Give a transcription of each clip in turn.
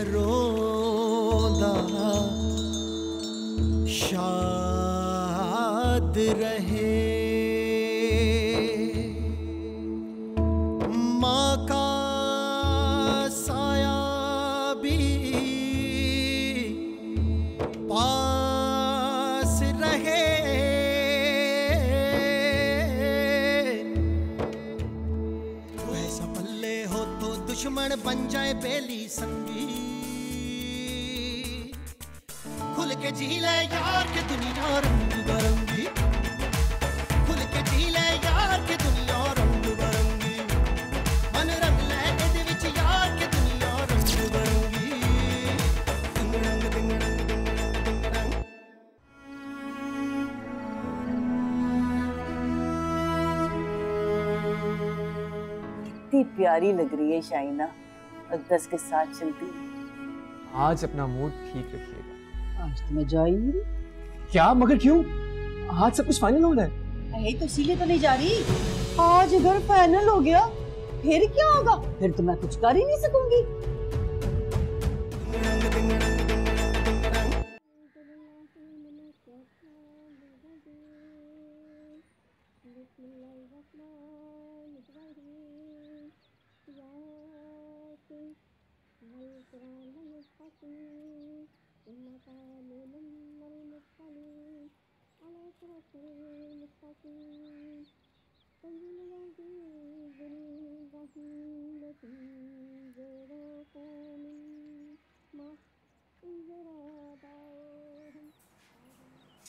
रोंदा शाद रहे, माँ का साया भी पास रहे, वैसा पल्ले हो तो दुश्मन बन जाए बेली संगी, खुल के जी ले यार के दुनिया रंग बिरंगी, खुल के जी ले यार के दुनिया रंग बिरंगी, मन रंग ले इहदे विच यार के दुनिया रंग बिरंगी, दिंग रंग दिंग रंग दिंग रंग दिंग रंग। कितनी प्यारी लग रही है शाइना अकदस के साथ चलती है। आज अपना मूड ठीक रखिएगा। आज तो मैं जा ही नहीं रही। क्या मगर क्यों? आज सब कुछ फाइनल हो रहा है। यही तो इसीलिए तो नहीं जा रही। आज अगर फाइनल हो गया फिर क्या होगा? फिर तो मैं कुछ कर ही नहीं सकूंगी।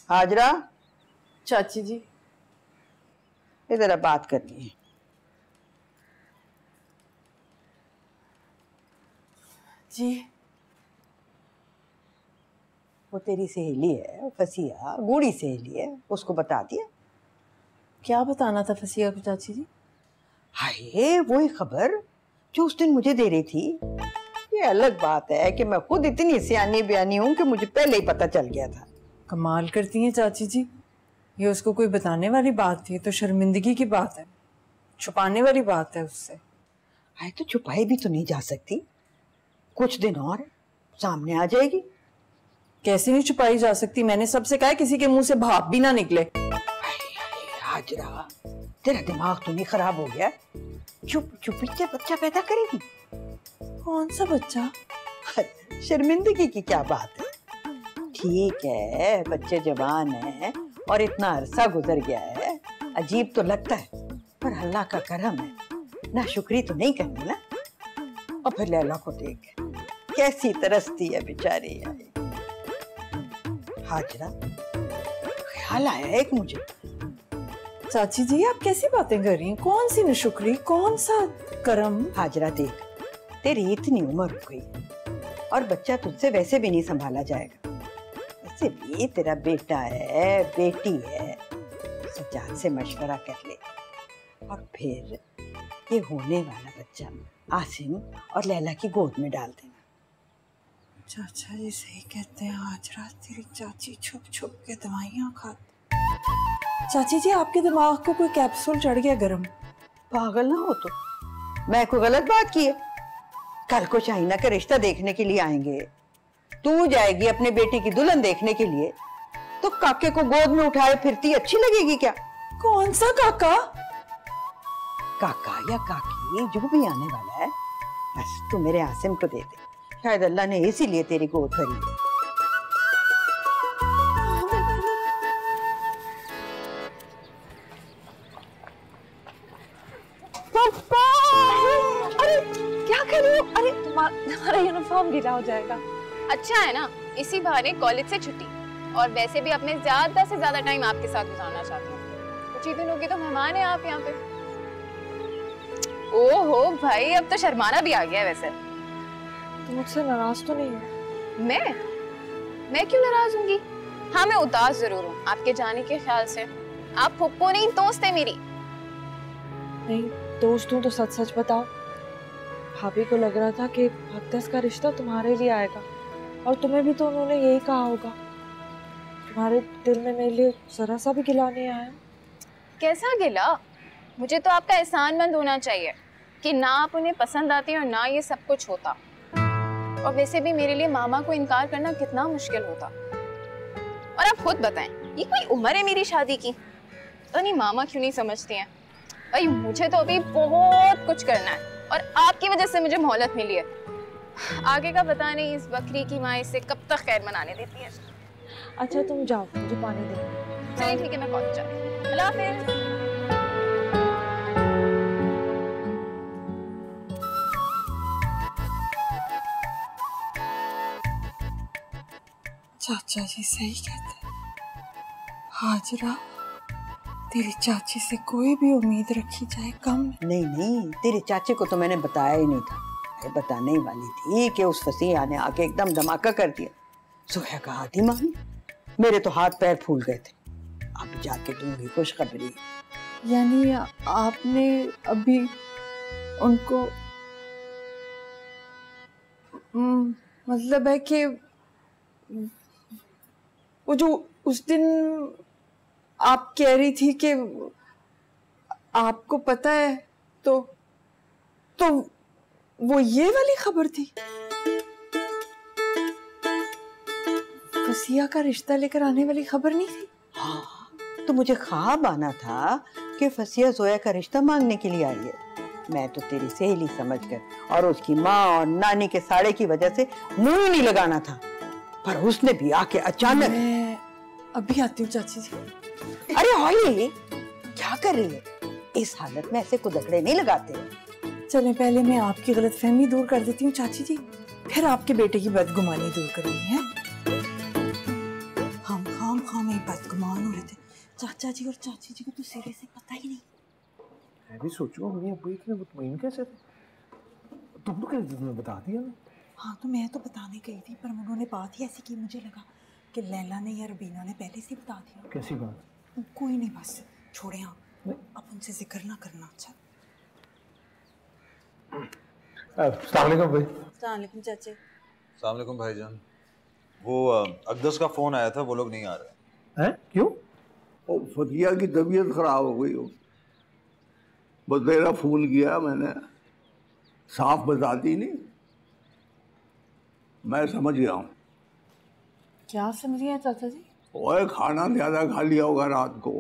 हाजरा, चाची जी, इधर अब बात करनी है। जी वो तेरी सहेली है, वो फसिया बूढ़ी सहेली है, उसको बता दिया? क्या बताना था फसिया को चाची जी? हाय, वही खबर जो उस दिन मुझे दे रही थी। ये अलग बात है कि मैं खुद इतनी सियानी बयानी हूं कि मुझे पहले ही पता चल गया था। कमाल करती हैं चाची जी, ये उसको कोई बताने वाली बात थी? तो शर्मिंदगी की बात है, छुपाने वाली बात है उससे। हाय, तो छुपाई भी तो नहीं जा सकती, कुछ दिन और सामने आ जाएगी। कैसे नहीं छुपाई जा सकती? मैंने सबसे कहा किसी के मुंह से भाप भी ना निकले। हाजरा, तेरा दिमाग तो नहीं खराब हो गया? चुप चुप से बच्चा पैदा करेगी? कौन सा बच्चा? शर्मिंदगी की क्या बात है? ठीक है, बच्चे जवान हैं और इतना अरसा गुजर गया है, अजीब तो लगता है, पर अल्लाह का करम है, ना शुक्री तो नहीं करनी ना। और फिर लैला को देख, कैसी तरसती है बेचारी। हाजरा, ख्याल आया एक मुझे। चाची जी आप कैसी बातें कर रही हैं? कौन सी नशुक्री, कौन सा करम? हाजरा देख, तेरी इतनी उम्र हो गई और बच्चा तुझसे वैसे भी नहीं संभाला जाएगा। वैसे भी तेरा बेटा है, बेटी है, सज्जाद से मशवरा कर ले और फिर ये होने वाला बच्चा आसिम और लैला की गोद में डाल देना। चाचा जी सही कहते हैं, आज रात तेरी चाची छुप छुप के दवाइयाँ खाती। चाची जी आपके दिमाग को कोई कैप्सूल चढ़ गया गरम? पागल ना हो तो, मैं कोई गलत बात की है? कल को शाइना का रिश्ता देखने के लिए आएंगे, तू जाएगी अपने बेटे की दुल्हन देखने के लिए, तो काके को गोद में उठाए फिरती अच्छी लगेगी क्या? कौन सा काका? काका या काकी जो भी आने वाला है, बस तू मेरे आसिम को दे दे, शायद अल्लाह ने इसीलिए तेरी गोद भरी है। तुम्हारा यूनिफॉर्म गीला हो जाएगा। अच्छा है ना, इसी बहाने कॉलेज से छुट्टी, और वैसे भी अपने ज्यादा से ज्यादा टाइम आपके साथ गुजारना चाहती हूँ। कुछ ही दिन हो गए तो मेहमान है आप यहाँ पे। ओहो भाई, अब तो शर्माना भी आ गया है। वैसे तुम मुझसे नाराज तो नहीं हो? मैं क्यों नाराज होंगी? हाँ मैं उदास जरूर हूँ आपके जाने के ख्याल से। आप फुप्पो नहीं दोस्त है मेरी। नहीं दोस्त हूँ तो सच सच बताओ। भाभी को लग रहा था कि अकदस का रिश्ता तुम्हारे लिए आएगा, और तुम्हें भी तो उन्होंने यही कहा होगा। तुम्हारे दिल में मेरे लिए जरा सा भी गिला नहीं आया? कैसा गिला? मुझे तो आपका एहसानमंद होना चाहिए कि ना आप उन्हें पसंद आती और ना ये सब कुछ होता। और वैसे भी मेरे लिए मामा को इनकार करना कितना मुश्किल होता। और आप खुद बताएं, ये कोई उम्र है मेरी शादी की? तो नहीं मामा क्यों नहीं समझती हैं? भाई मुझे तो अभी बहुत कुछ करना है और आपकी वजह से मुझे मोहलत मिली है। आगे का पता नहीं इस बकरी की माँ इसे कब तक खैर मनाने देती है। अच्छा तुम जाओ, मुझे पानी दे। चलिए ठीक है, मैं कॉलेज जाती हूँ। अल्लाह हाफिज़। चाचा जी सही कहते हैं, हाजरा तेरी चाची से कोई भी उम्मीद रखी जाए कम है। नहीं नहीं, तेरे चाचे को तो मैंने बताया ही नहीं था। मैं बताने ही वाली थी कि उस फसीहा ने आके एकदम धमाका कर दिया। जोया का हाथ ही मान, मेरे तो हाथ पैर फूल गए थे। अब जाके दूंगी खुशखबरी। यानी आपने अभी उनको मतलब है कि वो जो उस दिन आप कह रही थी कि आपको पता है, तो वो ये वाली खबर थी? फसिया का रिश्ता लेकर आने वाली खबर नहीं थी? हाँ, तो मुझे ख्वाब आना था कि फसिया जोया का रिश्ता मांगने के लिए आई है। मैं तो तेरी सहेली समझकर और उसकी माँ और नानी के साड़े की वजह से मुंह ही नहीं लगाना था, पर उसने भी आके अचानक। मैं अभी आती हूँ चाची जी। अरे हौली, क्या कर रही है? इस हालत में ऐसे कुदकड़े नहीं लगाते। चलें पहले मैं आपकी गलतफहमी दूर कर देती हूँ चाची जी, फिर आपके बेटे की बदगुमानी दूर करूंगी। है हम खाम ही बदगुमान हो रहे थे। चाचा जी और चाची जी को तो सिरे से पता ही नहीं। मैं भी सोचूंगा मम्मी अब्बू इतने मुतमईन कैसे थे? तुम तो कह रही थी, तुमने बता दिया ना। हाँ तो मैं तो बताने गई थी, पर उन्होंने बात ही ऐसी की, मुझे लगा कि लैला ने या रबीना ने पहले से बता दिया। कैसी बात? कोई नहीं, बस छोड़े आप, अब उनसे जिक्र ना करना। अच्छा अस्सलाम वालेकुम भाई। अस्सलाम वालेकुम चाचे। अस्सलाम वालेकुम भाईजान। वो अकदस का फोन आया था, वो लोग नहीं आ रहे हैं? क्यों? ओ फतिया की तबीयत खराब हो गई हो, बस तेरा फोन किया मैंने, साफ बताती नहीं। मैं समझ गया हूँ। क्या समझ गए चाचा जी? ओए खाना ज्यादा खा लिया होगा रात को।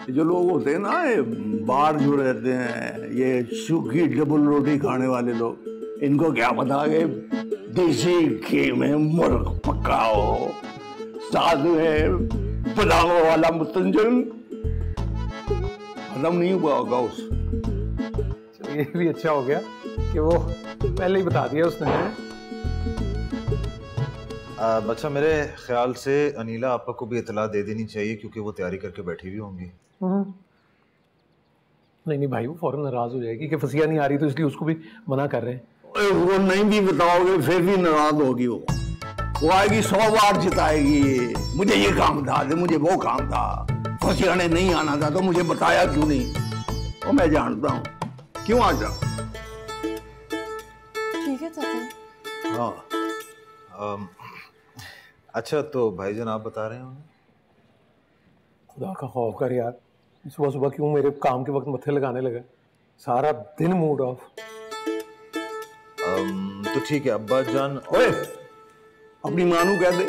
जो लोग होते हैं ना, ये बाहर जो रहते हैं, ये सूखी डबल रोटी खाने वाले लोग, इनको क्या पता कि देसी घी में मुर्ग पकाओ, साथ में पुलाव वाला मुतंजन खत्म नहीं हुआ होगा उस। चलो ये भी अच्छा हो गया कि वो पहले ही बता दिया उसने। अच्छा, मेरे ख्याल से अनीला आपा को भी इतला दे देनी चाहिए, क्योंकि वो तैयारी करके बैठी हुई होंगी। नहीं भाई, वो फौरन नाराज हो जाएगी कि फसिया नहीं आ रही, तो इसलिए उसको भी मना कर रहे हैं। वो नहीं भी बताओगे फिर भी नाराज होगी। वो आएगी 100 बार जिताएगी, मुझे ये काम था, मुझे वो काम था, फसिया ने नहीं आना था तो मुझे बताया क्यों नहीं। और मैं जानता हूँ क्यों आ जाऊँ। ठीक है चाचा। हाँ अच्छा, तो भाईजान आप बता रहे हैं? खुदा का खौफ कर यार, सुबह सुबह क्यों मेरे काम के वक्त मत्थे लगाने लगा? सारा दिन मूड ऑफ। तो ठीक है अब्बा जान। ओए अपनी मानू कह दे,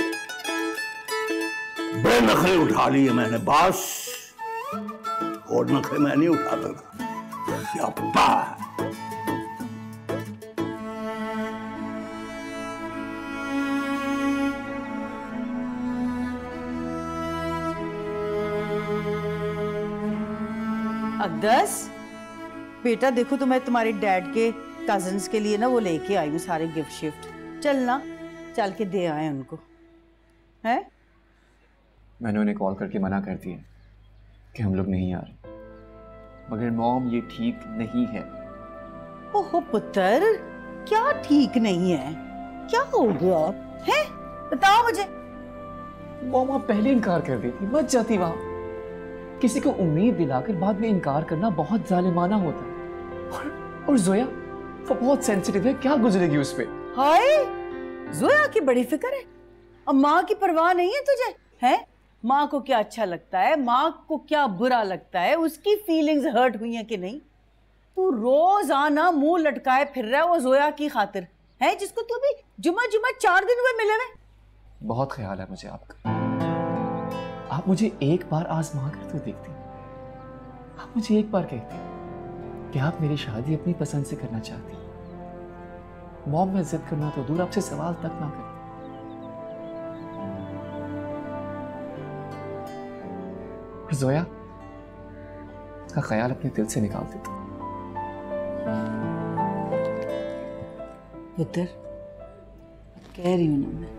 बड़े नखरे उठा लिए मैंने, बस और नखरे मैं नहीं उठाता था। अब्बा अकदस बेटा, देखो तो मैं तुम्हारे डैड के कजन्स के लिए ना वो लेके आई हूँ सारे गिफ्ट शिफ्ट। चल ना, चल के दे आए उनको। हैं? मैंने उन्हें कॉल करके मना कर दिया कि हम लोग नहीं आ रहे, मगर मॉम ये ठीक नहीं है। ओहो पुत्र, क्या ठीक नहीं है? क्या हो गया है? बताओ मुझे। मॉम आप पहले इनकार कर देती, मत जाती वहां। किसी को उम्मीद दिलाकर बाद में इनकार करना बहुत जालिमाना होता है। और जोया वो बहुत सेंसिटिव है, क्या गुजरेगी उस पे? हाय, जोया की बड़ी फिक्र है और माँ की परवाह नहीं है तुझे? है माँ को क्या अच्छा लगता है, माँ को क्या बुरा लगता है, उसकी फीलिंग्स हर्ट हुई हैं कि नहीं? तू रोज आना मुंह लटकाए फिर रहा है वो जोया की खातिर। है जिसको तू अभी जुमा 4 दिन हुए मिले हुए। बहुत ख्याल है मुझे आपका। आप मुझे एक बार आजमा कर तो देखती, आप मुझे एक बार कहती कि आप मेरी शादी अपनी पसंद से करना चाहती। मॉम में जिद करना तो दूर, आपसे सवाल तक ना करती। जोया का ख्याल अपने दिल से निकाल देता। पुत्र, कह रही हूं ना मैं,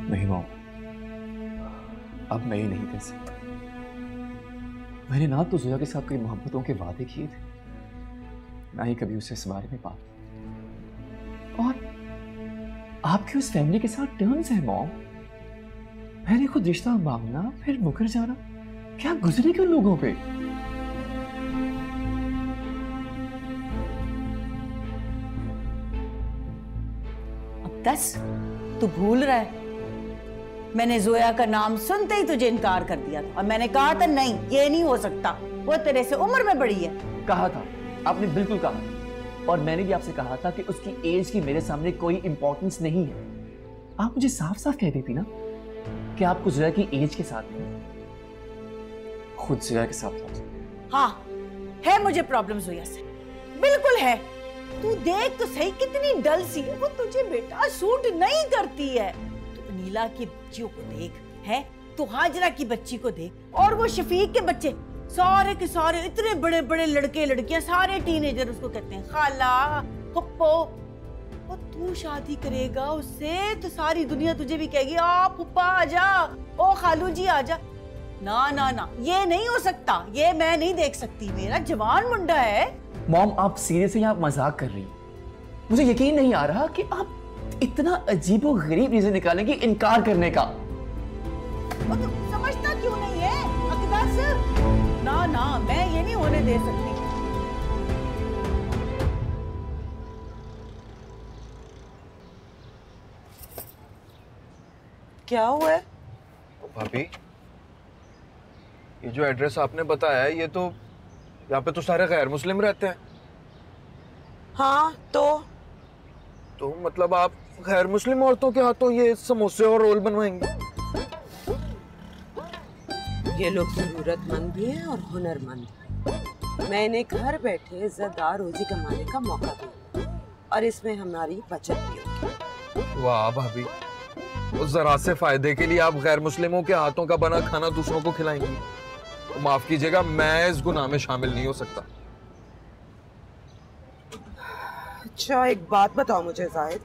नहीं मॉम, अब मैं ही नहीं कह सकता। मैंने ना तो जोया के साथ कोई मोहब्बतों के वादे किए थे, ना ही कभी उसे इस बारे में बात। और आपकी उस फैमिली के साथ टर्म्स है मॉम। मैंने खुद रिश्ता मांगना फिर मुकर जाना, क्या गुजरे क्यों लोगों पे। अब्दस, तू भूल रहा है मैंने जोया का नाम सुनते ही तुझे इनकार कर दिया था, और मैंने कहा था नहीं ये नहीं हो सकता, वो तेरे से उम्र में बड़ी है। कहा था, आपने बिल्कुल कहा, और मैंने भी आपसे कहा था कि उसकी एज की मेरे सामने कोई इंपॉर्टेंस नहीं है। आप मुझे साफ साफ कह देती ना कि आपको जोया की एज के साथ नहीं, खुद जोया के साथ। हाँ है मुझे प्रॉब्लम जोया से, बिल्कुल है। तू देख तो सही कितनी डल सी है, वो तुझे बेटा सूट नहीं करती है। तू अनीला की बच्चियों को देख, है तू हाजरा की बच्ची को देख, और वो शफीक के बच्चे सारे के सारे इतने बड़े बड़े लड़के लड़कियां, सारे टीनेजर उसको कहते हैं खाला पप्पो। और तू शादी करेगा उससे तो सारी दुनिया तुझे भी कहेगी आ पप्पा आजा, ओ खालू जी आजा। ना ना ना, ये नहीं हो सकता, ये मैं नहीं देख सकती, मेरा जवान मुंडा है। मॉम, आप सीरियसली आप मजाक कर रही हैं? मुझे यकीन नहीं आ रहा कि आप इतना अजीबो गरीब रीजन निकालेंगे इनकार करने का। वो तो समझता क्यों नहीं है अकदस? ना ना, मैं ये नहीं होने दे सकती। क्या हुआ है? भाभी, ये जो एड्रेस आपने बताया है, ये तो यहाँ पे तो सारे गैर मुस्लिम रहते हैं। हाँ तो मतलब आप गैर मुस्लिम औरतों के हाथों ये समोसे और रोल बनवाएंगे? ये लोग जरूरतमंद भी हैं और हुनरमंद हैं। मैंने घर बैठे इज्जतदार रोजी कमाने का मौका दिया और इसमें हमारी बचत भी होगी। वाह भाभी, उस जरा से फायदे के लिए आप गैर मुस्लिमों के हाथों का बना खाना दूसरों को खिलाएंगी? तो माफ कीजिएगा, मैं इस गुनाह में शामिल नहीं हो सकता। अच्छा एक बात बताओ मुझे जाहिद,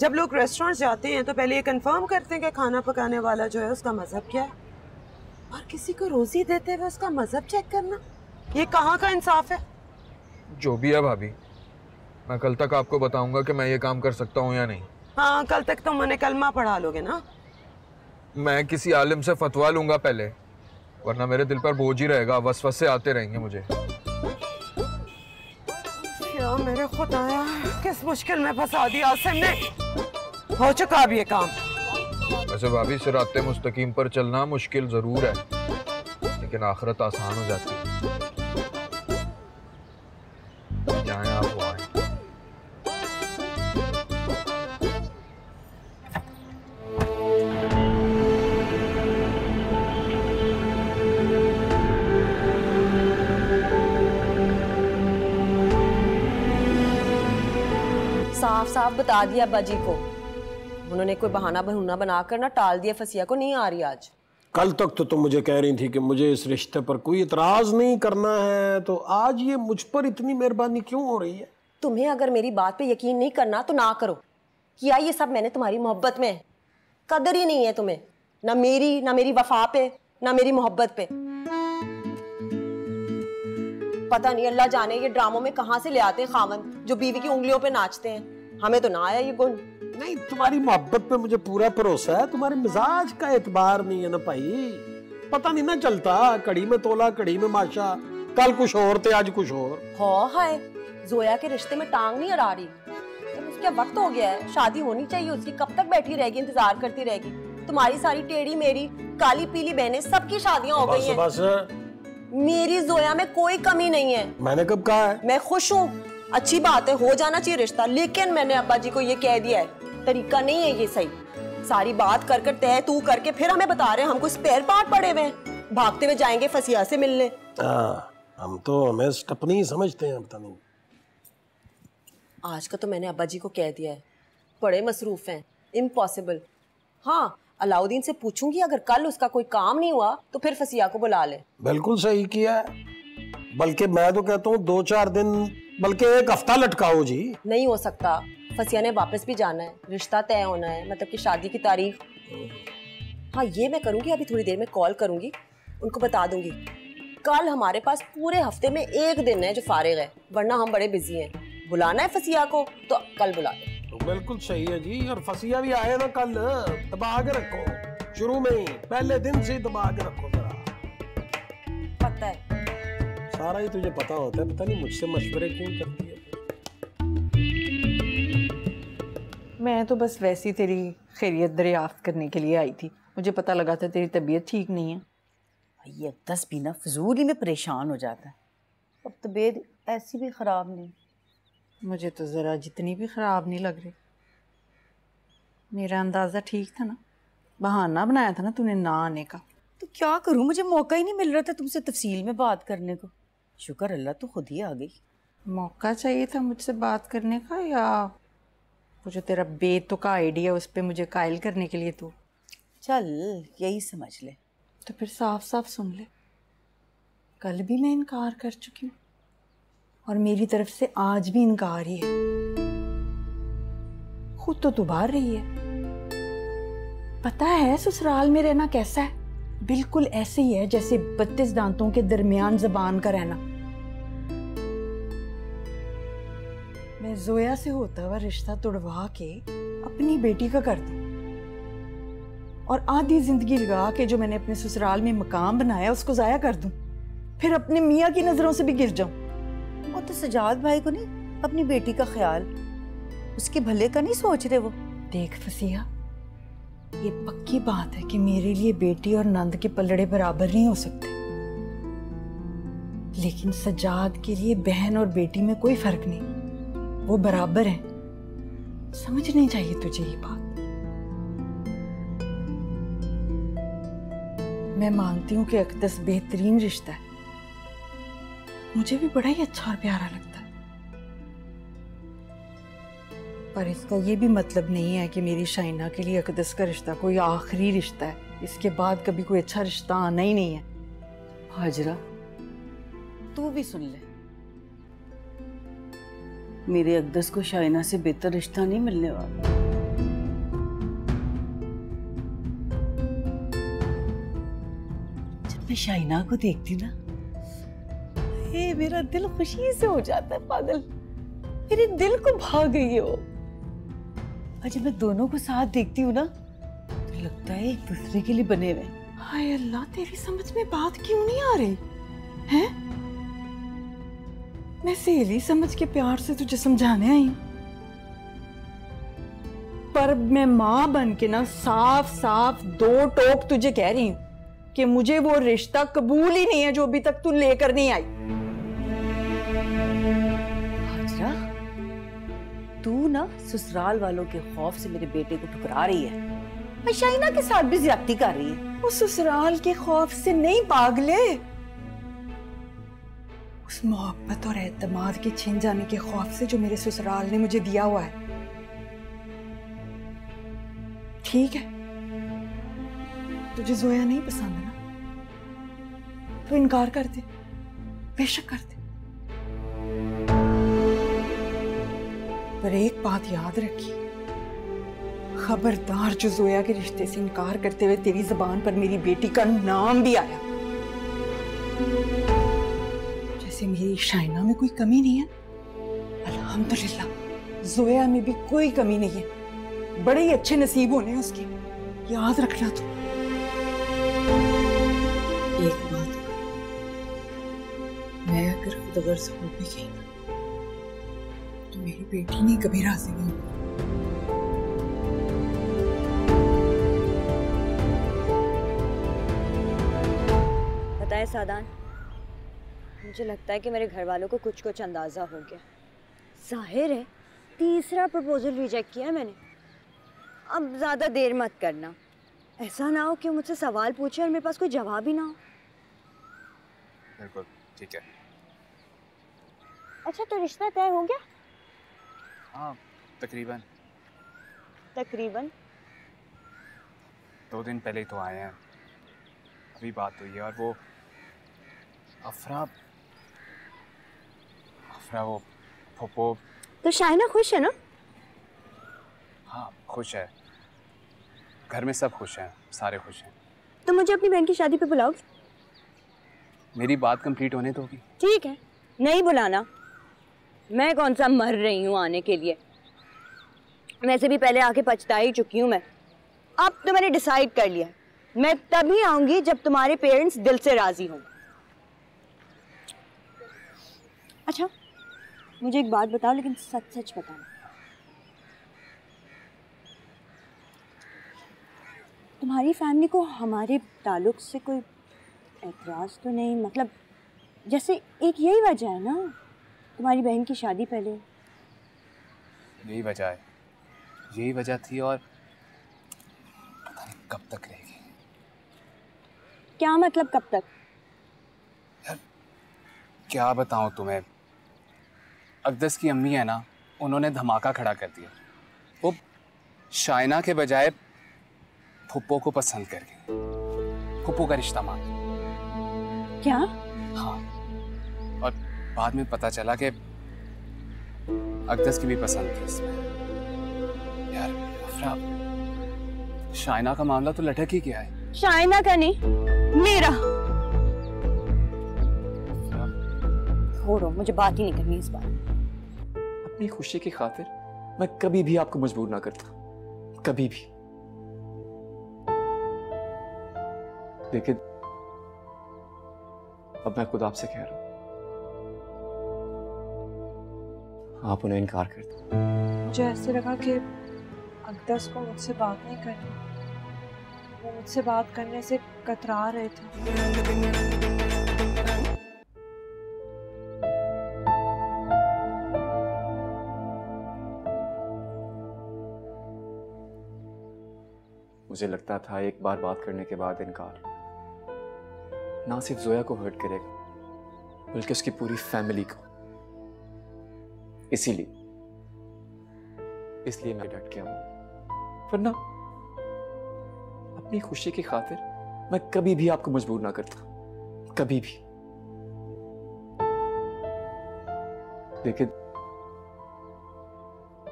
जब लोग रेस्टोरेंट जाते हैं तो पहले ये कंफर्म करते हैं कि खाना पकाने वाला जो है उसका मजहब क्या है, और किसी को रोजी देते हुए उसका मजहब चेक करना, ये कहाँ का इंसाफ है? जो भी है भाभी, मैं कल तक आपको बताऊंगा कि मैं ये काम कर सकता हूँ या नहीं। हाँ, कल तक तुम उन्हें कलमा पढ़ा लोगे ना? मैं किसी आलिम से फतवा लूंगा पहले, वरना मेरे दिल पर बोझ ही रहेगा, वसवसे आते रहेंगे मुझे। क्या मेरे खुदाया, किस मुश्किल में फंसा दिया आसिम ने। हो चुका अब ये काम। वैसे भाभी, सिराते मुस्तकीम पर चलना मुश्किल जरूर है, लेकिन आखिरत आसान हो जाती है। जाएं आप वहाँ। साफ साफ बता दिया बाजी को, उन्होंने कोई बहाना बहूना बनाकर ना टाल दिया, फसिया को नहीं आ रही आज। कल तक तो तुम मुझे कह रही थी कि मुझे इस रिश्ते पर कोई इतराज नहीं करना है, तो आज ये मुझ पर इतनी मेहरबानी क्यों हो रही है? तुम्हें अगर मेरी बात पे यकीन नहीं करना तो ना करो। किया ये सब मैंने तुम्हारी मोहब्बत में, कदर ही नहीं है तुम्हें, ना मेरी वफा पे, ना मेरी मोहब्बत पे। पता नहीं अल्लाह जाने ये ड्रामों में कहाँ से ले आते हैं खावंद जो बीवी की उंगलियों पे नाचते हैं। हमें तो ना आया ये गुण। नहीं, तुम्हारी मोहब्बत पे मुझे पूरा भरोसा है, तुम्हारे मिजाज का एतबार नहीं है ना भाई। पता नहीं ना चलता, कड़ी में तोला कड़ी में माशा, कल कुछ और थे आज कुछ और। हाय, जोया के रिश्ते में टांग नहीं अड़ा रही, तो उसका वक्त हो गया है, शादी होनी चाहिए उसकी। कब तक बैठी रहेगी, इंतजार करती रहेगी? तुम्हारी सारी टेढ़ी मेरी काली पीली बहनें सबकी शादियां हो गई हैं। बस मेरी जोया में कोई कमी नहीं है। मैंने कब कहा है? मैं खुश हूँ, अच्छी बात है, हो जाना चाहिए रिश्ता, लेकिन मैंने अब्बा जी को ये कह दिया है, तरीका नहीं है ये सही। सारी बात कर कर तय तू करके फिर हमें बता रहे हैं हमको स्पेयर पार्ट पड़े हुए हैं, भागते हुए जाएंगे फसिया से मिलने। हम तो हमें स्टपनी ही समझते हैं, पता नहीं। आज का तो मैंने अब्बा जी को कह दिया है, बड़े मसरूफ हैं, इम्पॉसिबल। हाँ, अलाउद्दीन से पूछूंगी, अगर कल उसका कोई काम नहीं हुआ तो फिर फसिया को बुला ले। बिल्कुल सही किया है, बल्कि मैं तो कहता हूँ 2-4 दिन, बल्कि 1 हफ्ता लटकाओ जी। नहीं हो सकता, फसिया ने वापस भी जाना है, रिश्ता तय होना है, मतलब कि शादी की तारीख। हाँ, ये मैं करूंगी, अभी थोड़ी देर में कॉल करूंगी, उनको बता दूंगी। कल हमारे पास पूरे हफ्ते में 1 दिन है जो फारिग है, वरना हम बड़े बिजी हैं। बुलाना है फसिया को तो कल बुला दे। तो बिल्कुल सही है जी, और फसिया भी आए ना कल, दबा के रखो, शुरू में ही पहले दिन से दबा के रखो जरा। पता है, सारा ही तुझे पता होता है, पता नहीं मुझसे मशवरे क्यों करती है। मैं तो बस वैसी तेरी खैरियत दरियाफ्त करने के लिए आई थी, मुझे पता लगा था तेरी तबीयत ठीक नहीं है। ये दस भी ना फजूल ही में परेशान हो जाता है, अब तबीयत ऐसी भी ख़राब नहीं। मुझे तो ज़रा जितनी भी ख़राब नहीं लग रही। मेरा अंदाज़ा ठीक था ना, बहाना बनाया था ना तूने ना आने का। तो क्या करूं, मुझे मौका ही नहीं मिल रहा था तुमसे तफसील में बात करने को। शुक्र अल्लाह तो खुद ही आ गई। मौका चाहिए था मुझसे बात करने का, या वो जो तेरा बेतुका आइडिया उस पर मुझे कायल करने के लिए तू? चल यही समझ ले। तो फिर साफ साफ सुन ले, कल भी मैं इनकार कर चुकी हूँ और मेरी तरफ से आज भी इनकार ही है। खुद तो तू बाहर रही है, पता है ससुराल में रहना कैसा है, बिल्कुल ऐसे ही है जैसे 32 दांतों के दरमियान जबान का रहना। मैं जोया से होता हुआ रिश्ता तोड़वा के अपनी बेटी का कर दूं और आधी जिंदगी लगा के जो मैंने अपने ससुराल में मकाम बनाया उसको जाया कर दूं, फिर अपने मियाँ की नजरों से भी गिर जाऊं। वो तो सजाद भाई को नहीं, अपनी बेटी का ख्याल, उसके भले का नहीं सोच रहे वो। देख फसिया, ये पक्की बात है कि मेरे लिए बेटी और नंद के पलड़े बराबर नहीं हो सकते, लेकिन सजाद के लिए बहन और बेटी में कोई फर्क नहीं, वो बराबर हैं। समझनी चाहिए तुझे ये बात। मैं मानती हूँ कि अक़दस बेहतरीन रिश्ता है, मुझे भी बड़ा ही अच्छा और प्यारा लगता है, पर इसका ये भी मतलब नहीं है कि मेरी शाइना के लिए अक़दस का रिश्ता कोई आखिरी रिश्ता है, इसके बाद कभी कोई अच्छा रिश्ता आना ही नहीं है। हाजरा तू भी सुन ले, मेरे अक़दस को शाइना से बेहतर रिश्ता नहीं मिलने वाला। जब मैं शाइना को देखती ना, मेरा दिल खुशी से हो जाता है पागल, मेरे दिल को भाग गई है वो। और जब मैं दोनों को साथ देखती हूँ ना तो लगता है एक दूसरे के लिए बने हुए। हाय अल्लाह, तेरी समझ में बात क्यों नहीं आ रही है? मैं सहेली समझ के प्यार से तुझे समझाने आई हूं, पर मैं माँ बन के ना साफ साफ 2 टोक तुझे कह रही हूं कि मुझे वो रिश्ता कबूल ही नहीं है जो अभी तक तू लेकर नहीं आई। हाजरा तू ना ससुराल वालों के खौफ से मेरे बेटे को ठुकरा रही है, मैं शाइना के साथ भी ज्यादती कर रही है। वो ससुराल के खौफ से नहीं पागले, उस मोहब्बत और एतमाद के छिन जाने के खौफ से जो मेरे ससुराल ने मुझे दिया हुआ है। ठीक है, तुझे जोया नहीं पसंद ना, तो इनकार कर दे, बेशक कर दे, पर एक बात याद रखी, खबरदार जो जोया के रिश्ते से इनकार करते हुए तेरी जुबान पर मेरी बेटी का नाम भी आया। जैसे मेरी शाइना में कोई कमी नहीं है, अल्हम्दुलिल्लाह जोया में भी कोई कमी नहीं है, बड़े ही अच्छे नसीब होने हैं उसके, याद रखना तू। एक बात, मैं अगर खुद गर्ज हो भी गई ना तो मेरी बेटी नहीं कभी राजी नहीं होगी। पता है सादान, मुझे लगता है कि मेरे घर वालों को कुछ कुछ अंदाज़ा हो गया। जाहिर है तीसरा प्रपोजल रिजेक्ट किया मैंने। अब ज़्यादा देर मत करना, ऐसा ना हो कि मुझसे सवाल पूछे और मेरे पास कोई जवाब ही ना हो। बिल्कुल ठीक है। अच्छा तो रिश्ता तय हो गया? हाँ तकरीबन। तकरीबन 2 दिन पहले ही तो आए हैं, अभी बात हुई है। और वो अफरा वो फुप्पो। तो शाइना खुश है ना? हाँ खुश है, घर में सब खुश हैं, सारे खुश हैं। तो मुझे अपनी बहन की शादी पे बुलाओगे? मेरी बात कंप्लीट होने दोगी? ठीक है, नहीं बुलाना, मैं कौन सा मर रही हूँ आने के लिए। वैसे भी पहले आके पछता ही चुकी हूँ मैं। अब तो मैंने डिसाइड कर लिया, मैं तभी आऊंगी जब तुम्हारे पेरेंट्स दिल से राजी हों। अच्छा मुझे एक बात बताओ, लेकिन सच सच बताना, तुम्हारी फैमिली को हमारे ताल्लुक से कोई एतराज़ तो नहीं? मतलब जैसे एक यही वजह है ना, तुम्हारी बहन की शादी पहले। यही वजह है, यही वजह थी, और पता नहीं कब तक रहेगी। क्या मतलब कब तक? यार क्या बताऊं तुम्हें, अक़दस की अम्मी है ना, उन्होंने धमाका खड़ा कर दिया। वो शाइना के बजाय फुप्पो को पसंद कर गई, फुप्पो का रिश्ता मांग। क्या? हाँ, और बाद में पता चला कि अक़दस की भी पसंद थी इसमें। यार अफरा, शाइना का मामला तो लटक ही गया है। शाइना का नहीं, मेरा। छोड़ो, मुझे बात ही नहीं करनी इस बार। अपनी खुशी की खातिर मैं कभी भी आपको मजबूर ना करता, कभी भी। लेकिन अब मैं खुद आपसे कह रहा हूं, आप उन्हें इनकार कर दो। मुझे ऐसे लगा कि अक़दस को मुझसे बात नहीं करनी, वो मुझसे बात करने से कतरा रहे थे। मुझे लगता था एक बार बात करने के बाद इनकार ना सिर्फ जोया को हर्ट करेगा, बल्कि उसकी पूरी फैमिली को। इसलिए मैं डट गया हूं, वरना अपनी खुशी की खातिर मैं कभी भी आपको मजबूर ना करता, कभी भी। लेकिन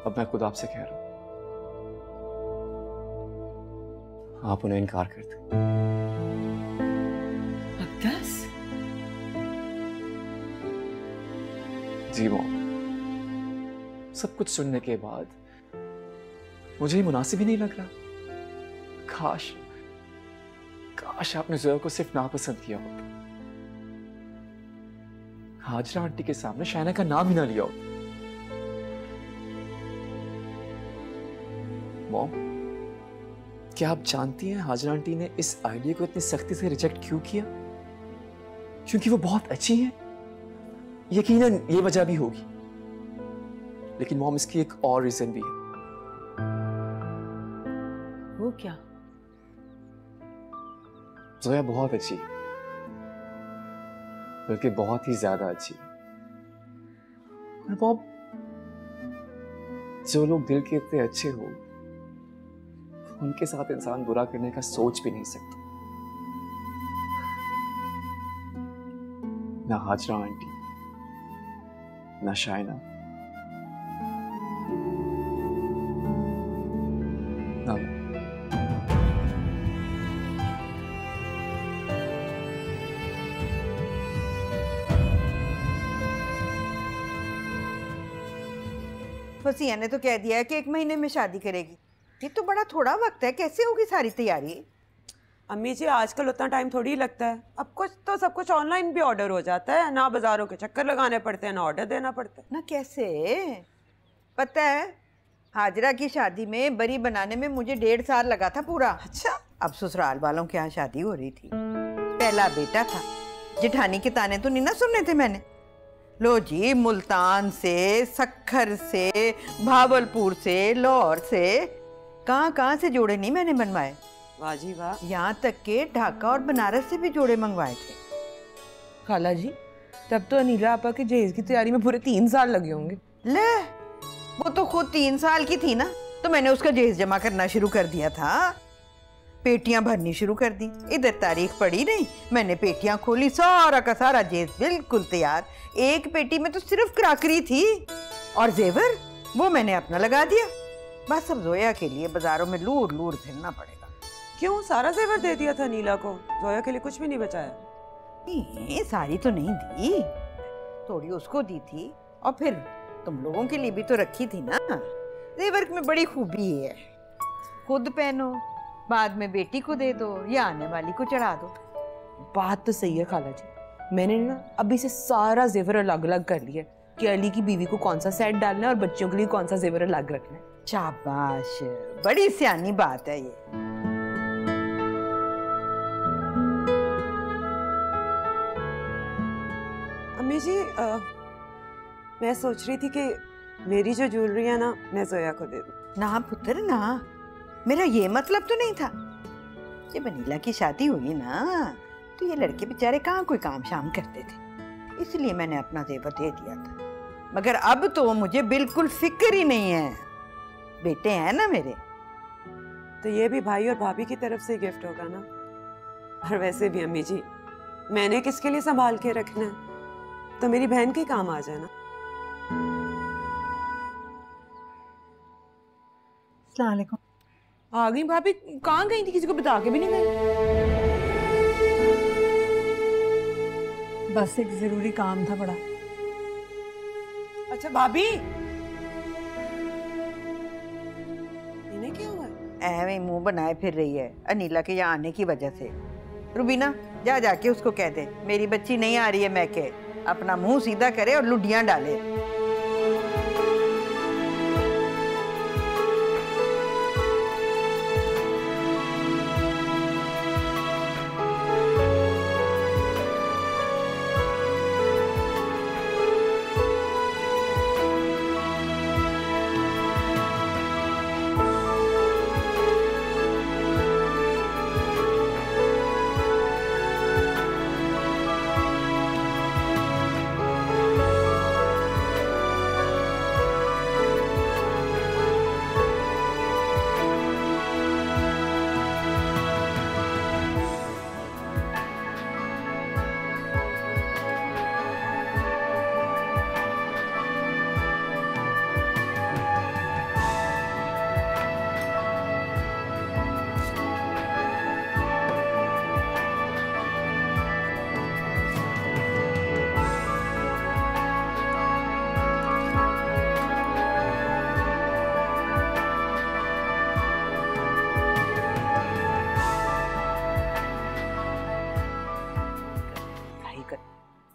अब मैं खुद आपसे कह रहा हूं, आप उन्हें इनकार कर दें। अक़दस? जी मॉम, सब कुछ सुनने के बाद मुझे ही मुनासिब ही नहीं लग रहा। काश आपने जोया को सिर्फ नापसंद किया होता, हाजरा आंटी के सामने शाइना का नाम ही ना लिया होता। मॉम, क्या आप जानती हैं हाजरा आंटी ने इस आइडिया को इतनी सख्ती से रिजेक्ट क्यों किया? क्योंकि वो बहुत अच्छी हैं। यकीनन ये वजह भी होगी, लेकिन मॉम इसकी एक और रीजन भी है। वो क्या? जोया बहुत अच्छी है, बल्कि बहुत ही ज्यादा अच्छी है। और मॉम, जो लोग दिल के इतने अच्छे हो, उनके साथ इंसान बुरा करने का सोच भी नहीं सकता। ना हाजरा आंटी, ना शाइना, ना मैं। फसिया ने तो कह दिया है कि 1 महीने में शादी करेगी। ये तो बड़ा थोड़ा वक्त है, कैसे होगी सारी तैयारी? अम्मी जी आजकल उतना टाइम थोड़ी लगता है। अब कुछ तो सब कुछ ऑनलाइन भी ऑर्डर हो जाता है, ना बाजारों के चक्कर लगाने पड़ते हैं, ना ऑर्डर देना पड़ता है। ना कैसे? पता है हाजरा की शादी में बरी बनाने में मुझे 1.5 साल लगा था पूरा। अच्छा। अब ससुराल वालों के यहाँ शादी हो रही थी, पहला बेटा था, जेठानी के ताने तो नहीं ना सुनने थे मैंने। लो जी, मुल्तान से, सक्खर से, भावलपुर से, लाहौर से, कहाँ से जोड़े नहीं मैंने बनवाए। वाह जी वाह। यहाँ तक के ढाका और बनारस से भी जोड़े मंगवाए थे। खाला जी, तब तो अनीला आपा के जहेज की तैयारी में पूरे 3 साल लगे होंगे। ले, वो तो खुद 3 साल की थी ना, तो मैंने उसका जहेज जमा करना शुरू कर दिया था, पेटियां भरनी शुरू कर दी। इधर तारीख पड़ी नहीं, मैंने पेटियां खोली, सारा का सारा जहेज बिल्कुल तैयार। एक पेटी में तो सिर्फ क्राकरी थी और जेवर वो मैंने अपना लगा दिया। बस अब जोया के लिए बाजारों में लूर लूर फिरना पड़ेगा। क्यों, सारा जेवर दे दिया था नीला को? जोया के लिए कुछ भी नहीं बचाया? सारी तो नहीं दी, थोड़ी उसको दी थी और फिर तुम लोगों के लिए भी तो रखी थी ना। जेवर में बड़ी खूबी है, खुद पहनो, बाद में बेटी को दे दो या आने वाली को चढ़ा दो। बात तो सही है खाला जी, मैंने ना अभी से सारा जेवर अलग अलग कर लिया कि अली की बीवी को कौन सा सेट डालना है और बच्चों के लिए कौन सा जेवर अलग रखना है। शाबाश, बड़ी सियानी बात है ये। अम्मी जी, मैं सोच रही थी कि मेरी जो ज्वेलरी है ना, मैं जोया को दे दूं। ना पुत्र ना, मेरा ये मतलब तो नहीं था। जब अनीला की शादी हुई ना, तो ये लड़के बेचारे कहाँ कोई काम शाम करते थे, इसलिए मैंने अपना जेवर दे दिया था। मगर अब तो मुझे बिल्कुल फिक्र ही नहीं है, बेटे हैं ना मेरे। तो ये भी भाई और भाभी की तरफ से गिफ्ट होगा ना। और वैसे भी अम्मी जी, मैंने किसके लिए संभाल के रखना है, तो मेरी बहन के काम आ जाए ना। अस्सलाम वालेकुम। आ गई भाभी? कहाँ गई थी, किसी को बता के भी नहीं गई? बस एक जरूरी काम था बड़ा। अच्छा भाभी, इन्हें क्या हुआ? ऐਵੇਂ मुंह बनाए फिर रही है अनीला के यहाँ आने की वजह से। रुबीना, जा जाके उसको कह दे मेरी बच्ची नहीं आ रही है, मैं के अपना मुंह सीधा करे और लुडियां डाले।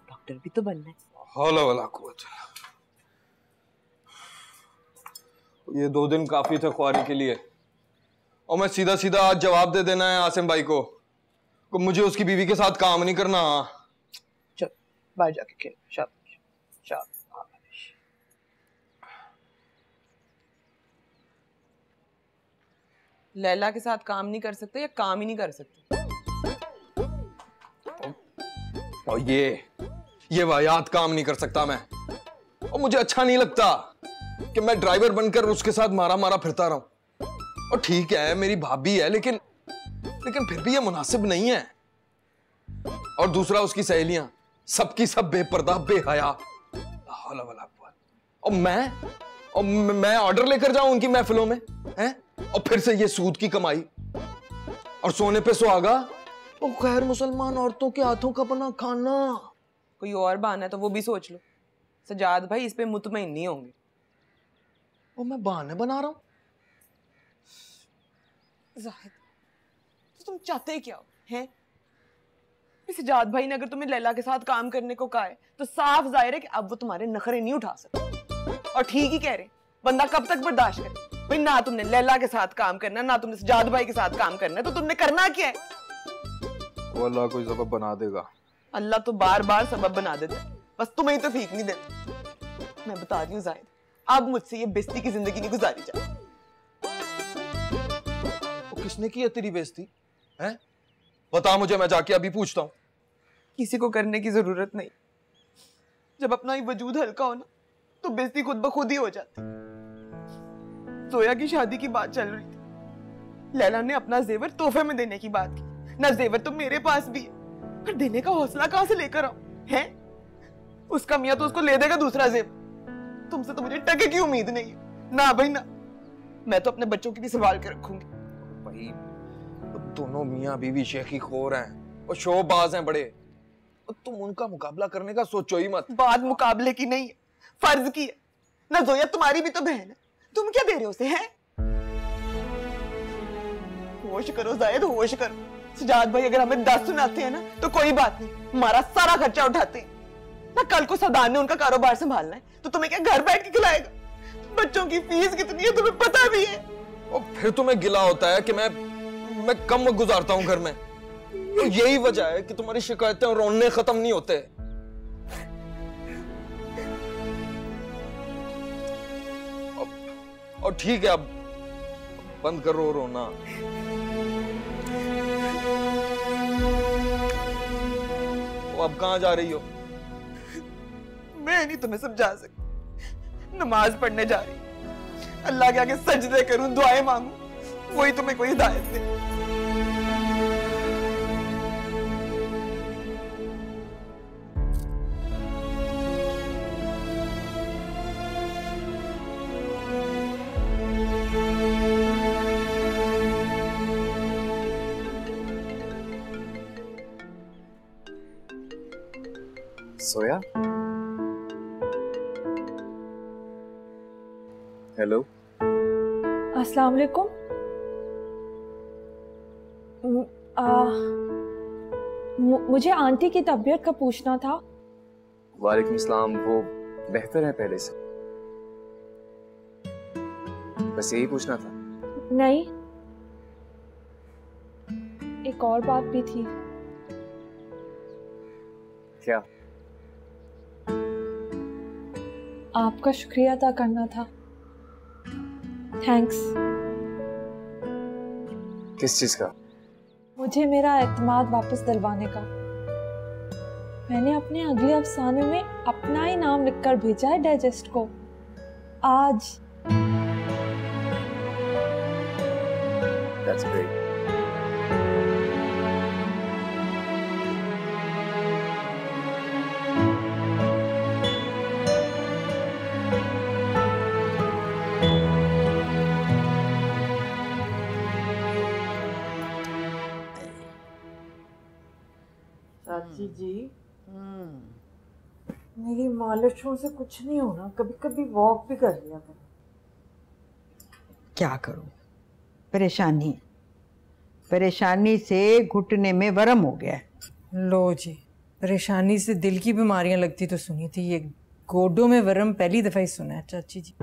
डॉक्टर भी तो बनना है। हौला वाला कुव्वत। ये 2 दिन काफी थे ख्वारी के लिए, और मैं सीधा सीधा आज जवाब दे देना है आसिम भाई को मुझे उसकी बीवी के साथ काम नहीं करना। चल बाहर जाके खेल। शाबाश शाबाश। लैला के साथ काम नहीं कर सकते या काम ही नहीं कर सकते? और ये वाहियात काम नहीं कर सकता मैं, और मुझे अच्छा नहीं लगता कि मैं ड्राइवर बनकर उसके साथ मारा मारा फिरता रहूं। और ठीक है मेरी भाभी है, लेकिन फिर भी ये मुनासिब नहीं है। और दूसरा उसकी सहेलियां सबकी सब बेपर्दा बेहया। और मैं ऑर्डर लेकर जाऊं उनकी महफिलों में हैं, और फिर से ये सूद की कमाई और सोने पे सुहागा और गैर मुसलमान औरतों के हाथों का बना खाना। कोई और बहाना है तो वो भी सोच लो। सजाद भाई इस पे मुतमईन नहीं होंगे। और मैं बहाने बना रहा हूं? जाहिद, तो तुम चाहते क्या हो हैं? सजाद भाई ने अगर तुम्हें लैला के साथ काम करने को कहा है तो साफ जाहिर है कि अब वो तुम्हारे नखरे नहीं उठा सकते। और ठीक ही कह रहे, बंदा कब तक बर्दाश्त करे भाई? ना तुमने लैला के साथ काम करना, ना तुमने सजाद भाई के साथ काम करना है, तो तुमने करना क्या है? वो अल्लाह कोई सबब बना देगा। अल्लाह तो बार बार सबब बना देता है, बस तुम्हें ही तो फीक नहीं देता। मैं बता रही हूँ जाहिद, अब मुझसे ये बेइज्जती की जिंदगी नहीं गुजारी जाए। किसने की है तेरी बेइज्जती? हैं? बता मुझे, मैं जाके अभी पूछता हूँ। किसी को करने की जरूरत नहीं, जब अपना ही वजूद हल्का हो ना तो बेइज्जती खुद ब खुद ही हो जाती। जोया की शादी की बात चल रही थी, लैला ने अपना जेवर तोहफे में देने की बात की। ना जेवर तो मेरे पास भी है, पर देने का हौसला कहां से लेकर आऊं? है उसका मियां तो उसको ले देगा दूसरा जेवर। तुमसे तो मुझे टके की उम्मीद नहीं है। ना भाई ना, मैं तो अपने बच्चों की भी संभाल के रखूंगी। भाई दोनों मियां बीवी शेखी खोर हैं और शोबाज हैं बड़े, तुम उनका मुकाबला करने का सोचो ही मत। बात मुकाबले की नहीं है, फर्ज की है ना। जोया तुम्हारी भी तो बहन है, तुम क्या दे रहे हो उसे? हैं होश करो जायद, होश करो। सजाद भाई अगर हमें 10 सुनाते हैं ना तो कोई बात नहीं, हमारा सारा खर्चा उठाते हैं ना। कल को सदान ने उनका कारोबार संभालना है तो तुम्हें क्या घर बैठ के खिलाएगा? बच्चों की फीस कितनी है तुम्हें पता भी है। और फिर तुम्हें गिला होता है कि मैं कम वक्त गुजारता हूं घर में। तो यही वजह है कि तुम्हारी शिकायतें और रोने खत्म नहीं होते। और ठीक है, अब बंद करो रोना। अब कहां जा रही हो? मैं नहीं तुम्हें समझा सकती। नमाज पढ़ने जा रही, अल्लाह के आगे सजदे करूं, दुआएं मांगूं, वही तुम्हें कोई हिदायत दे। सोया, हेलो, अस्सलाम वालेकुम। मुझे आंटी की तबीयत का पूछना था। वालेकुम सलाम। वो बेहतर है पहले से? बस यही पूछना था। नहीं, एक और बात भी थी। क्या? आपका शुक्रिया अदा करना था। थैंक्स। किस चीज का? मुझे मेरा एतमाद वापस दिलवाने का। मैंने अपने अगले अफसाने में अपना ही नाम लिखकर भेजा है डाइजेस्ट को आज। That's great. चाची जी, मेरी मालिशों से कुछ नहीं होना, कभी कभी वॉक भी कर लिया करो। क्या करूं, परेशानी से घुटने में वरम हो गया है। लो जी, परेशानी से दिल की बीमारियां लगती तो सुनी थी, ये गोडों में वरम पहली दफा ही सुना है चाची जी।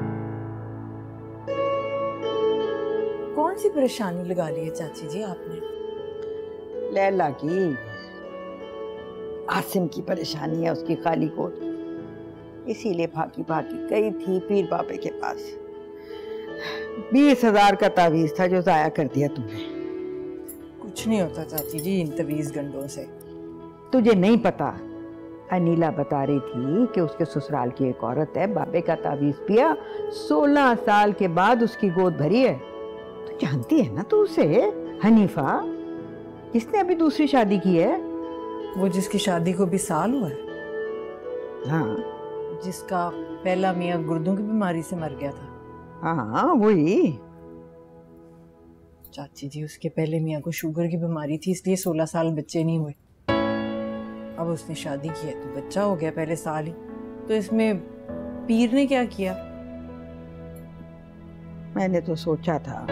कौन सी परेशानी लगा ली है चाची जी आपने? लैला की, आसिम की परेशानी है, उसकी खाली कोट की। इसीलिए भागी गई थी पीर बाबे के पास। 20,000 का तावीज था जो जाया कर दिया तुमने। कुछ नहीं होता चाची जी इन तवीज गंडों से। तुझे नहीं पता, अनीला बता रही थी कि उसके ससुराल की एक औरत है, बाबे का तावीज पिया, 16 साल के बाद उसकी गोद भरी है। तू जानती है ना तू उसे, हनीफा, जिसने अभी दूसरी शादी की है। वो जिसकी शादी को भी साल हुआ है? हाँ। जिसका पहला मियाँ गुर्दों की बीमारी से मर गया था? हाँ वही। चाची जी, उसके पहले मियाँ को शुगर की बीमारी थी, इसलिए 16 साल बच्चे नहीं हुए। अब उसने शादी की है तो बच्चा हो गया पहले साल ही। तो इसमें पीर ने क्या किया? मैंने तो सोचा था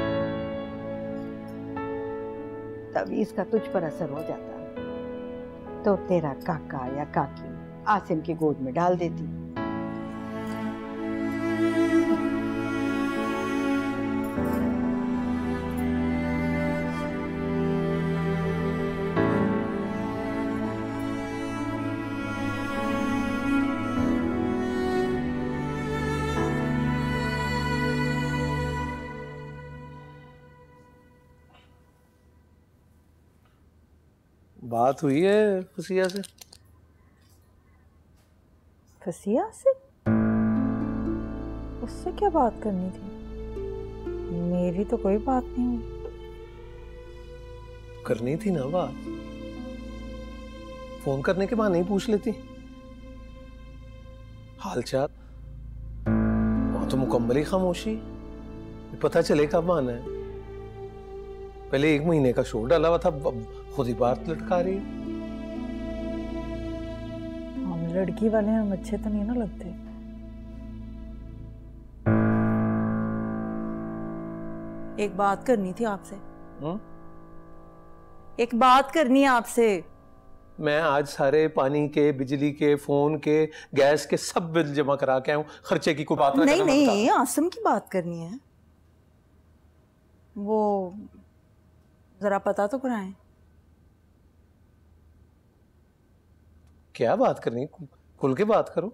तवीज का तुझ पर असर हो जाता तो तेरा काका या काकी आसिम की गोद में डाल देती। बात हुई है फसिया से? फसिया से? उससे क्या बात करनी थी? मेरी तो कोई बात नहीं हुई। करनी थी ना बात, फोन करने के बाद नहीं पूछ लेती हालचाल? वहां तो मुकम्मल ही खामोशी, पता चले कब आना है। पहले 1 महीने का शो डाला हुआ था, अब खुद ही बात लटका रही है। हम लड़की वाले हम अच्छे तो नहीं ना लगते। एक बात करनी थी आपसे। एक बात करनी है आपसे। मैं आज सारे पानी के, बिजली के, फोन के, गैस के सब बिल जमा करा के आऊं। खर्चे की कोई बात ना नहीं नहीं, आसम की बात करनी है। वो जरा पता तो कराएं। क्या बात करनी, खुल के बात करो।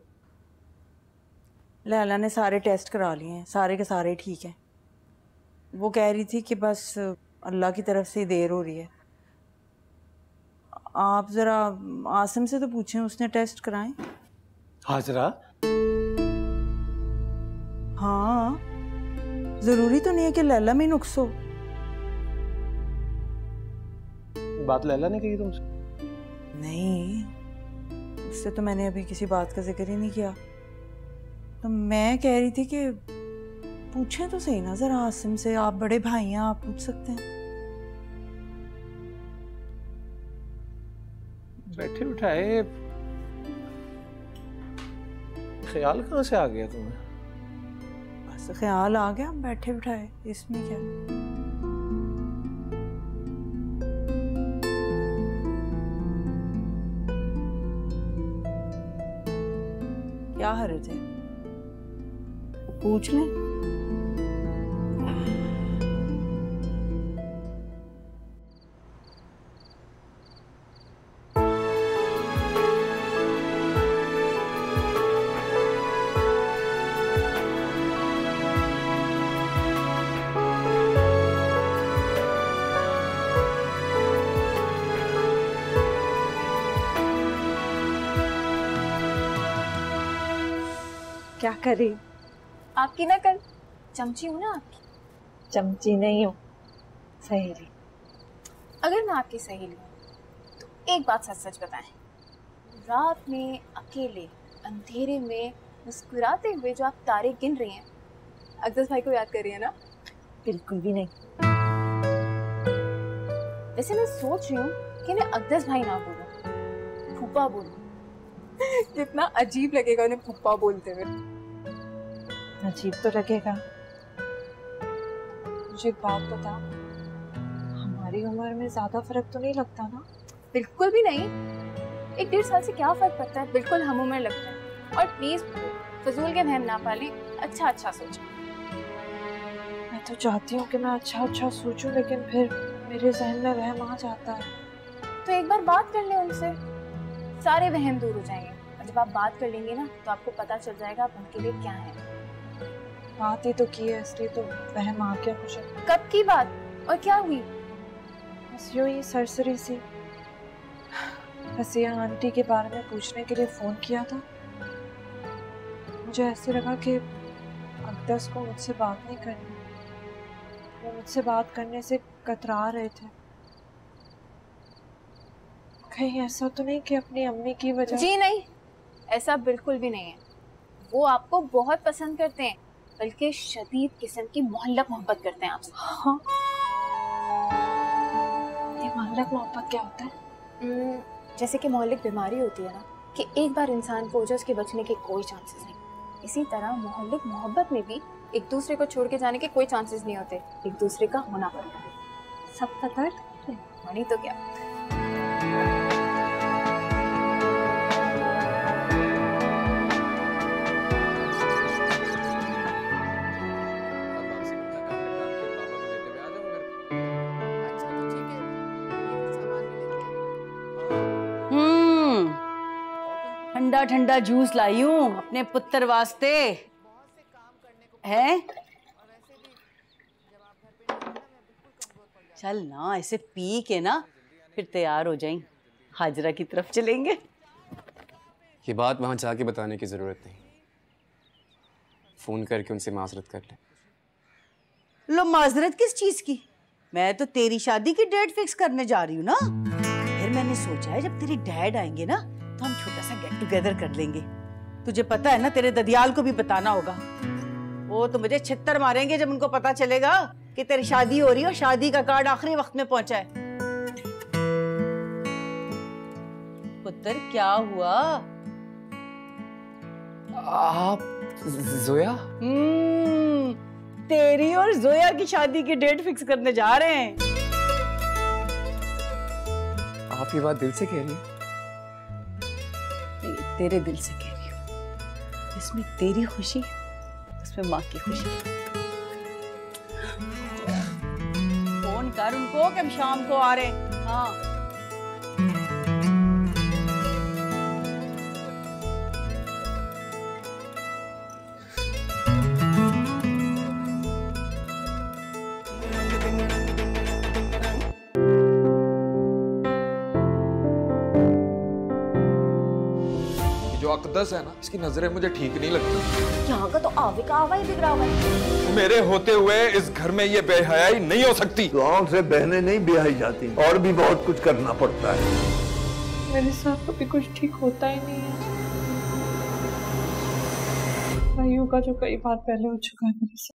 लैला ने सारे टेस्ट करा लिए हैं, सारे के सारे ठीक हैं। वो कह रही थी कि बस अल्लाह की तरफ से देर हो रही है। आप जरा आसिम से तो पूछें, उसने टेस्ट कराएं। हाजरा? हाँ, जरूरी तो नहीं है कि लैला में नुक्स हो। बात लैला ने कही तुमसे? नहीं, उससे तो मैंने अभी किसी बात का जिक्र ही नहीं किया। तो मैं कह रही थी कि पूछें तो सही ना जरा आसिम से। आप बड़े भाई हैं, आप पूछ सकते हैं। बैठे बिठाए ख्याल कहाँ से आ गया तुम्हें? बस ख्याल आ गया, बैठे बिठाए, इसमें क्या। क्या हर्ज है, पूछ लें। क्या करे? आपकी ना कल चमची हूँ ना आपकी। चमची नहीं हूँ, सहेली। अगर मैं आपकी सहेली हूँ तो एक बात सच सच बताएं, रात में अकेले अंधेरे में मुस्कुराते हुए जो आप तारे गिन रही हैं, अकदस भाई को याद कर रही है ना? बिल्कुल भी नहीं। वैसे मैं सोच रही हूँ कि मैं अकदस भाई ना बोलूं, फूफा बोलूं। कितना अजीब लगेगा उन्हें फूफा बोलते हुए। अजीब तो लगेगा। मुझे एक बात बता, हमारी उम्र में ज्यादा फर्क तो नहीं लगता ना? बिल्कुल भी नहीं। 1-1.5 साल से क्या फर्क पड़ता है, बिल्कुल हम उम्र लगता है। और प्लीज फजूल के वहम ना पालें, अच्छा अच्छा सोचें। मैं तो चाहती हूँ कि मैं अच्छा अच्छा सोचूं, लेकिन फिर मेरे जहन में वहम आ जाता है। तो एक बार बात कर लें उनसे, सारे वहम दूर हो जाएंगे। और जब आप बात कर लेंगे ना तो आपको पता चल जाएगा आप उनके लिए क्या हैं। बात ही तो की है, इसलिए तो वहम आ गया मुझे। कब की बात और क्या हुई? बस यूं ही सरसरी सी। फसिया आंटी के बारे में पूछने के लिए फोन किया था। मुझे ऐसे लगा कि अकदस को मुझसे बात नहीं करनी। वो मुझसे बात करने से कतरा रहे थे। कहीं ऐसा तो नहीं कि अपनी अम्मी की वजह? जी नहीं, ऐसा बिल्कुल भी नहीं है। वो आपको बहुत पसंद करते हैं, बल्कि शदीद किस्म की मोहल्लक मोहब्बत करते हैं आपसे। हाँ, ये मोहल्लक मोहब्बत क्या होता है? जैसे कि मोहल्लक बीमारी होती है ना, कि एक बार इंसान को हो जाए उसके बचने के कोई चांसेस नहीं, इसी तरह मोहल्लक मोहब्बत में भी एक दूसरे को छोड़ के जाने के कोई चांसेस नहीं होते, एक दूसरे का होना पड़ता है। सब पता है? नहीं तो क्या। ठंडा ठंडा जूस लाई हूँ अपने पुत्र वास्ते है। चल ना, ऐसे पी के ना फिर तैयार हो जाएं। हाजरा की तरफ चलेंगे। ये बात वहां जाके बताने की जरूरत नहीं, फोन करके उनसे माजरत कर ले। लो, माजरत किस चीज की? मैं तो तेरी शादी की डेट फिक्स करने जा रही हूँ ना। फिर मैंने सोचा है जब तेरे डैड आएंगे ना तो हम छोटा सा गेट टुगेदर कर लेंगे। तुझे पता है ना, तेरे ददियाल को भी बताना होगा। वो तो मुझे छित्तर मारेंगे जब उनको पता चलेगा कि तेरी शादी हो रही है और शादी का कार्ड आखिरी वक्त में पहुंचा है। पुत्र क्या हुआ? आप जोया? तेरी और जोया की शादी की डेट फिक्स करने जा रहे हैं। आप ये बात दिल से कह रही हैं? तेरे दिल से कह रही हूँ। इसमें तेरी खुशी, उसमें माँ की खुशी। फोन कर उनको कि हम शाम को आ रहे हैं। हाँ, अकदस है ना, इसकी नजरें मुझे ठीक नहीं लगती। यहाँ का तो आवे का आवा ही बिगड़ा हुआ है। मेरे होते हुए इस घर में ये बेहयाई नहीं हो सकती। गाँव से बहनें नहीं ब्याही जाती, और भी बहुत कुछ करना पड़ता है। मेरे साथ कभी कुछ ठीक होता ही नहीं है। भाइयों का जो कई बार पहले हो चुका है मेरे साथ।